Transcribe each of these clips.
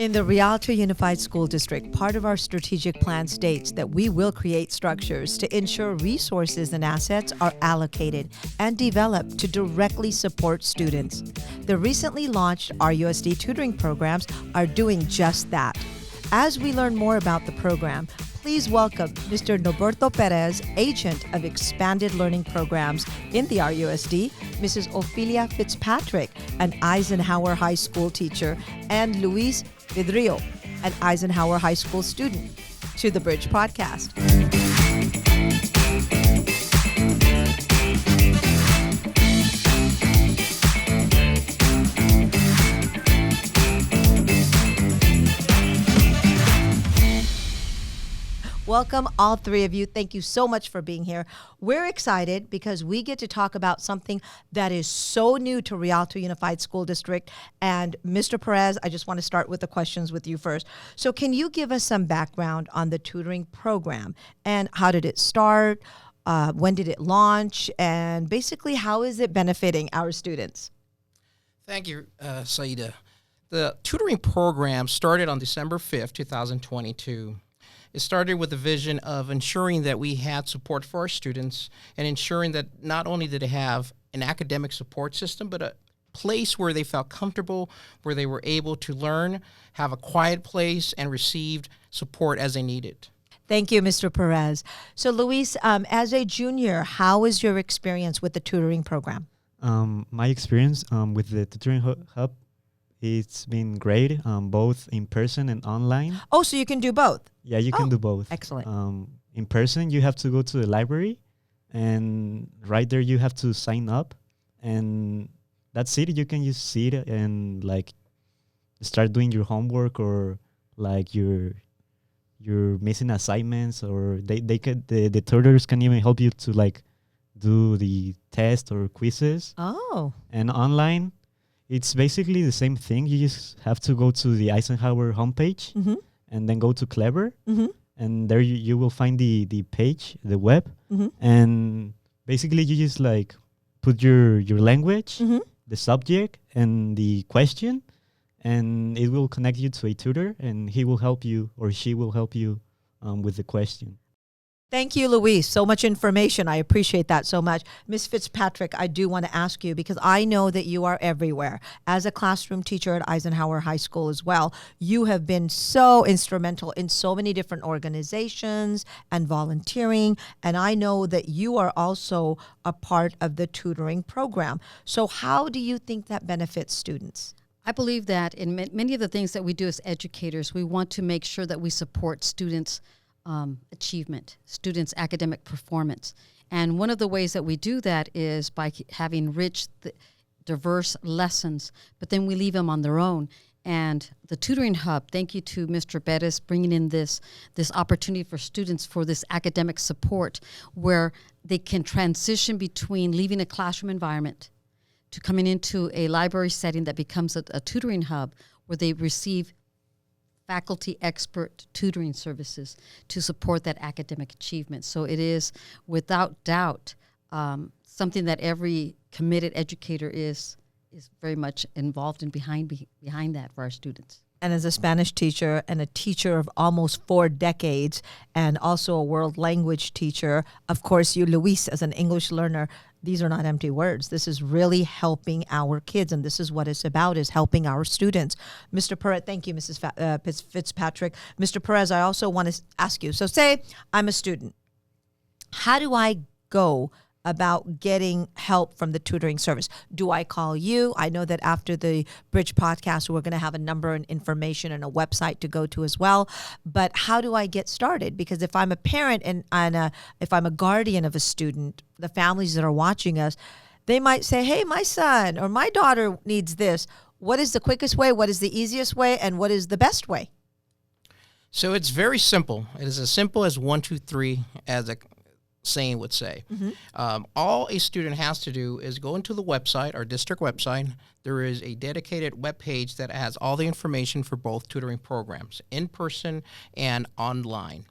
In the Rialto Unified School District, part of our strategic plan states that we will create structures to ensure resources and assets are allocated and developed to directly support students. The recently launched RUSD Tutoring Programs are doing just that. As we learn more about the program, please welcome Mr. Norberto Perez, Agent of Expanded Learning Programs in the RUSD, Mrs. Ofelia Fitzpatrick, an Eisenhower High School teacher, and Luis Vidrio, an Eisenhower High School student, to the Bridge Podcast. Welcome, all three of you. Thank you so much for being here. We're excited because we get to talk about something that is so new to Rialto Unified School District. And Mr. Perez, I just want to start with the questions with you first. So can you give us some background on the tutoring program and how did it start? When did it launch? And basically, how is it benefiting our students? Thank you, Saida. The tutoring program started on December 5th, 2022. It started with the vision of ensuring that we had support for our students and ensuring that not only did they have an academic support system, but a place where they felt comfortable, where they were able to learn, have a quiet place, and received support as they needed. Thank you, Mr. Perez. So, Luis, as a junior, how is your experience with the tutoring program? My experience with the tutoring hub, it's been great, both in person and online. Oh, so you can do both? Yeah, you can do both. Excellent. In person, you have to go to the library, and right there you have to sign up, and that's it. You can just sit and like start doing your homework, or like you're missing assignments, or the tutors can even help you to like do the test or quizzes. Oh. And online, it's basically the same thing. You just have to go to the Eisenhower homepage and then go to Clever. And there you will find the page, the web. And basically you just like put your language, the subject, and the question. And it will connect you to a tutor, and he will help you or she will help you with the question. Thank you, Luis. So much information. I appreciate that so much. Ms. Fitzpatrick, I do want to ask you, because I know that you are everywhere. As a classroom teacher at Eisenhower High School as well, you have been so instrumental in so many different organizations and volunteering. And I know that you are also a part of the tutoring program. So how do you think that benefits students? I believe that in many of the things that we do as educators, we want to make sure that we support students' achievement, students' academic performance. And one of the ways that we do that is by having rich, diverse lessons, but then we leave them on their own. And the Tutoring Hub, thank you to Mr. Perez bringing in this opportunity for students for this academic support, where they can transition between leaving a classroom environment to coming into a library setting that becomes a tutoring hub, where they receive faculty expert tutoring services to support that academic achievement. So it is, without doubt, something that every committed educator is very much involved in behind that for our students. And as a Spanish teacher and a teacher of almost 4 decades, and also a world language teacher, of course, you, Luis, as an English learner, these are not empty words. This is really helping our kids, and this is what it's about, is helping our students. Mr. Perez, thank you, Mrs. Fitzpatrick. Mr. Perez, I also want to ask you, so say I'm a student. How do I go about getting help from the tutoring service? Do I call you? I know that after the Bridge podcast, we're going to have a number and information and a website to go to as well. But how do I get started? Because if I'm a parent and if I'm a guardian of a student, the families that are watching us, they might say, hey, my son or my daughter needs this. What is the quickest way? What is the easiest way? And what is the best way? So it's very simple. It is as simple as 1, 2, 3, as a saying would say. All a student has to do is go into the website, our district website. There is a dedicated web page that has all the information for both tutoring programs, in person and online.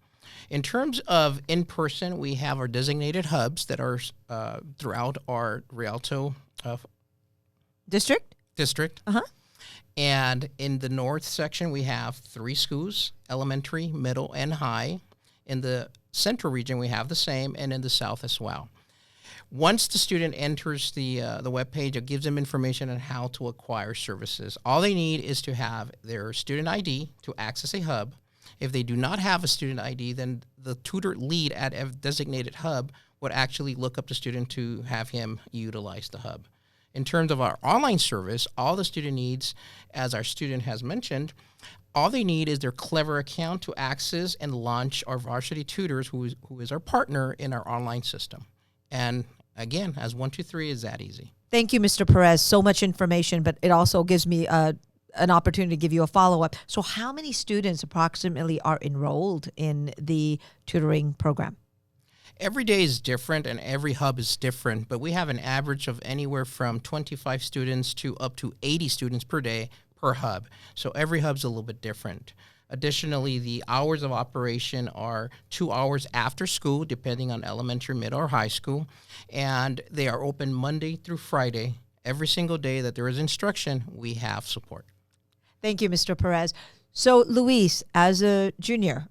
In terms of in person, we have our designated hubs that are throughout our Rialto district. Uh-huh. And in the north section, we have 3 schools, elementary, middle, and high. In the central region, we have the same, and in the south as well. Once the student enters the web page, it gives them information on how to acquire services. All they need is to have their student ID to access a hub. If they do not have a student ID, then the tutor lead at a designated hub would actually look up the student to have him utilize the hub. In terms of our online service, all the student needs, as our student has mentioned, all they need is their Clever account to access and launch our Varsity Tutors, who is our partner in our online system. And again, as 1, 2, 3 is that easy. Thank you, Mr. Perez. So much information, but it also gives me an opportunity to give you a follow-up. So how many students approximately are enrolled in the tutoring program? Every day is different and every hub is different, but we have an average of anywhere from 25 students to up to 80 students per day per hub. So every hub's a little bit different. Additionally, the hours of operation are 2 hours after school, depending on elementary, middle, or high school, and they are open Monday through Friday. Every single day that there is instruction, we have support. Thank you, Mr. Perez. So, Luis, as a junior,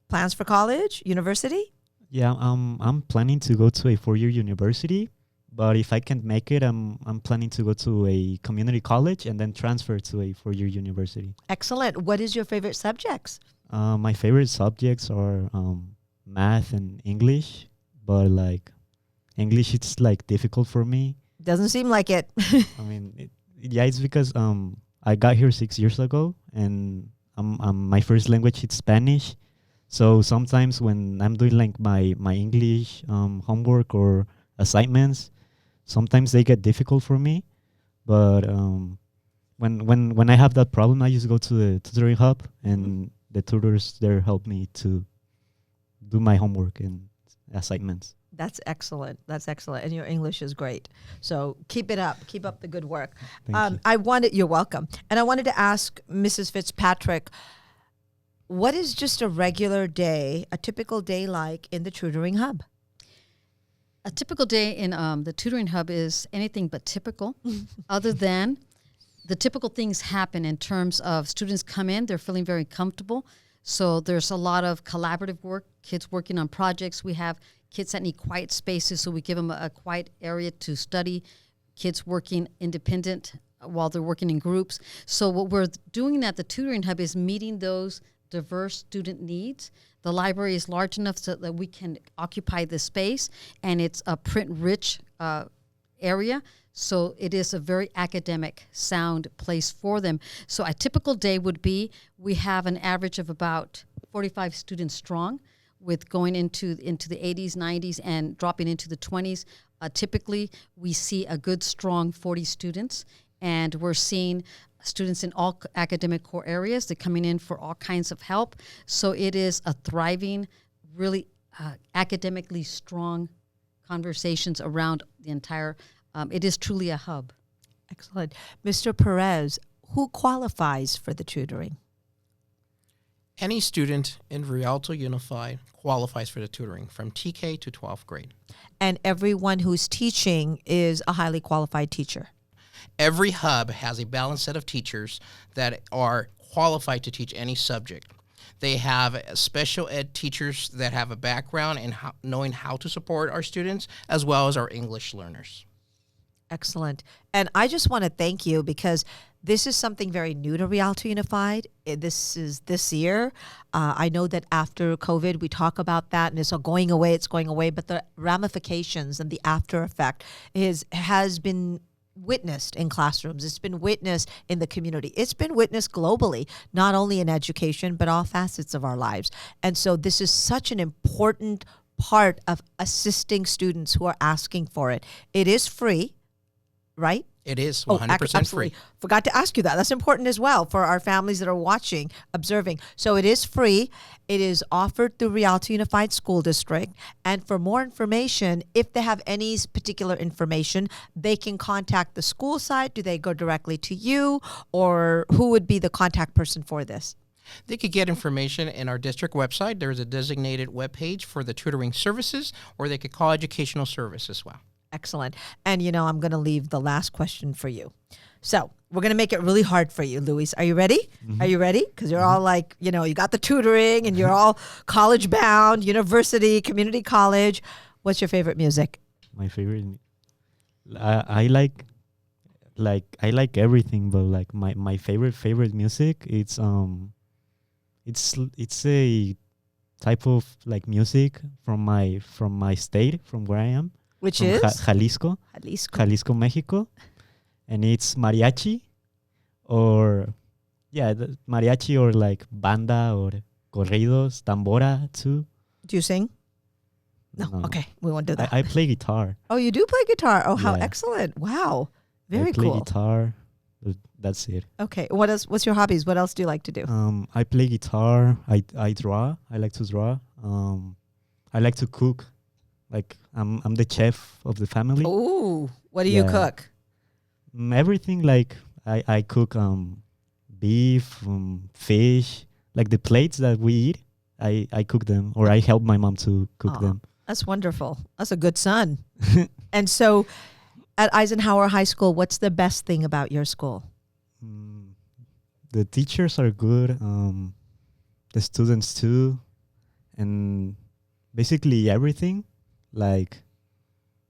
plans for college, university? Yeah, I'm planning to go to a 4-year university, but if I can't make it, I'm planning to go to a community college and then transfer to a 4-year university. Excellent. What is your favorite subjects? My favorite subjects are math and English, but like English, it's like difficult for me. Doesn't seem like it. I mean, it's because I got here 6 years ago, and my first language is Spanish. So sometimes when I'm doing like my English homework or assignments, sometimes they get difficult for me. But when I have that problem, I just go to the tutoring hub, and the tutors there help me to do my homework and assignments. That's excellent. That's excellent. And your English is great. So keep it up. Keep up the good work. Thank you. You're welcome. And I wanted to ask Mrs. Fitzpatrick, what is just a regular day, a typical day like in the tutoring hub? A typical day in the tutoring hub is anything but typical, other than the typical things happen in terms of students come in, they're feeling very comfortable. So there's a lot of collaborative work, kids working on projects. We have kids that need quiet spaces, so we give them a quiet area to study, kids working independent while they're working in groups. So what we're doing at the tutoring hub is meeting those diverse student needs. The library is large enough so that we can occupy the space, and it's a print-rich area, so it is a very academic, sound place for them. So a typical day would be, we have an average of about 45 students strong, with going into the 80s, 90s, and dropping into the 20s. Typically, we see a good, strong 40 students, and we're seeing students in all academic core areas. They're coming in for all kinds of help. So it is a thriving, really academically strong conversations around the entire, it is truly a hub. Excellent. Mr. Perez, who qualifies for the tutoring? Any student in Rialto Unified qualifies for the tutoring from TK to 12th grade. And everyone who's teaching is a highly qualified teacher. Every hub has a balanced set of teachers that are qualified to teach any subject. They have special ed teachers that have a background in knowing how to support our students, as well as our English learners. Excellent. And I just want to thank you, because this is something very new to Rialto Unified. This is this year. I know that after COVID, we talk about that, and it's going away, but the ramifications and the after effect has been witnessed in classrooms. It's been witnessed in the community. It's been witnessed globally, not only in education, but all facets of our lives. And so this is such an important part of assisting students who are asking for it. It is free, right? It is 100% free. Forgot to ask you that. That's important as well for our families that are watching, observing. So it is free. It is offered through Rialto Unified School District. And for more information, if they have any particular information, they can contact the school side. Do they go directly to you, or who would be the contact person for this? They could get information in our district website. There's a designated webpage for the tutoring services, or they could call educational service as well. Excellent. And, I'm going to leave the last question for you. So we're going to make it really hard for you, Luis. Are you ready? Are you ready? Because you're all like, you know, you got the tutoring and you're all college bound, university, community college. What's your favorite music? My favorite. I like everything, but like my favorite music, it's a type of like music from my state, from where I am, Which from is? Jalisco, Mexico, and it's mariachi, or mariachi, or like banda, or corridos, tambora too. Do you sing? No. Okay. We won't do that. I play guitar. Oh, you do play guitar. Oh, how Yeah. excellent. Wow. I Very play cool. guitar. But that's it. Okay. What else? What's your hobbies? What else do you like to do? I play guitar. I draw. I like to draw. I like to cook. Like I'm the chef of the family. Oh, what do you Yeah. cook? Everything, like I cook beef, fish, like the plates that we eat. I cook them, or I help my mom to cook Aw. them. That's wonderful. That's a good son. And so at Eisenhower High School, what's the best thing about your school? The teachers are good. The students too, and basically everything. Like,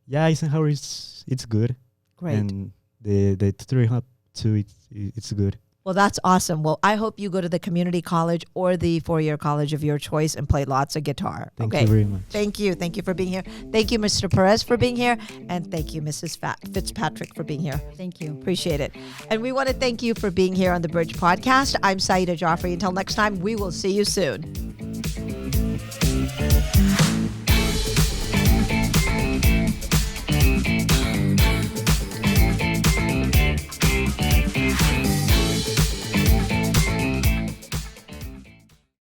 yeah, Eisenhower it's good. Great. And the tutoring hub too, it's good. Well, that's awesome. Well, I hope you go to the community college or the four-year college of your choice and play lots of guitar. Thank okay. you very much. Thank you. Thank you for being here. Thank you, Mr. Perez, for being here. And thank you, Mrs. Fitzpatrick, for being here. Thank you. Appreciate it. And we want to thank you for being here on the Bridge Podcast. I'm Saida Joffrey. Until next time, we will see you soon.